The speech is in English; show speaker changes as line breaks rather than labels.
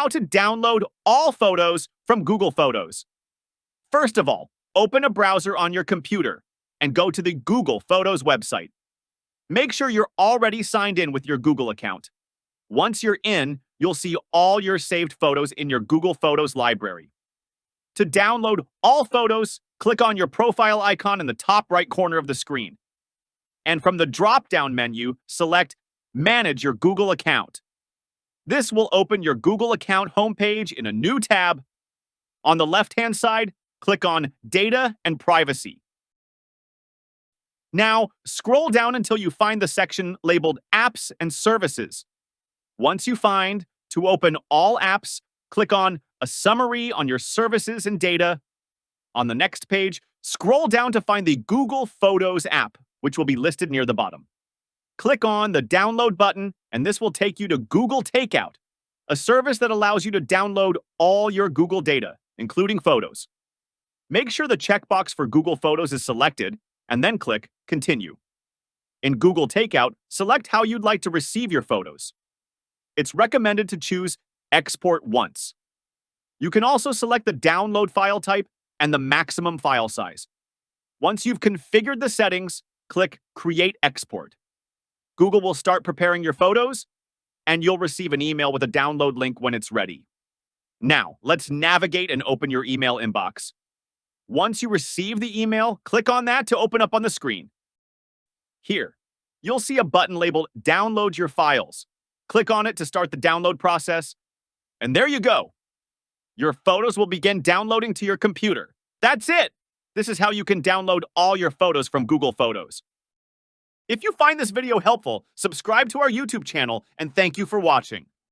how to download all photos from Google Photos. First of all, open a browser on your computer and go to the Google Photos website. Make sure you're already signed in with your Google account. Once you're in, you'll see all your saved photos in your Google Photos library. To download all photos, click on your profile icon in the top right corner of the screen. And from the drop-down menu, select Manage Your Google Account. This will open your Google account homepage in a new tab. On the left-hand side, click on Data and Privacy. Now, scroll down until you find the section labeled Apps and Services. Once you find To open all apps, click on A Summary on your services and data. On the next page, scroll down to find the Google Photos app, which will be listed near the bottom. Click on the Download button, and this will take you to Google Takeout, a service that allows you to download all your Google data, including photos. Make sure the checkbox for Google Photos is selected, and then click Continue. In Google Takeout, select how you'd like to receive your photos. It's recommended to choose Export Once. You can also select the download file type and the maximum file size. Once you've configured the settings, click Create Export. Google will start preparing your photos, and you'll receive an email with a download link when it's ready. Now, let's navigate and open your email inbox. Once you receive the email, click on that to open up on the screen. Here, you'll see a button labeled Download Your Files. Click on it to start the download process, and there you go. Your photos will begin downloading to your computer. That's it! This is how you can download all your photos from Google Photos. If you find this video helpful, subscribe to our YouTube channel, and thank you for watching.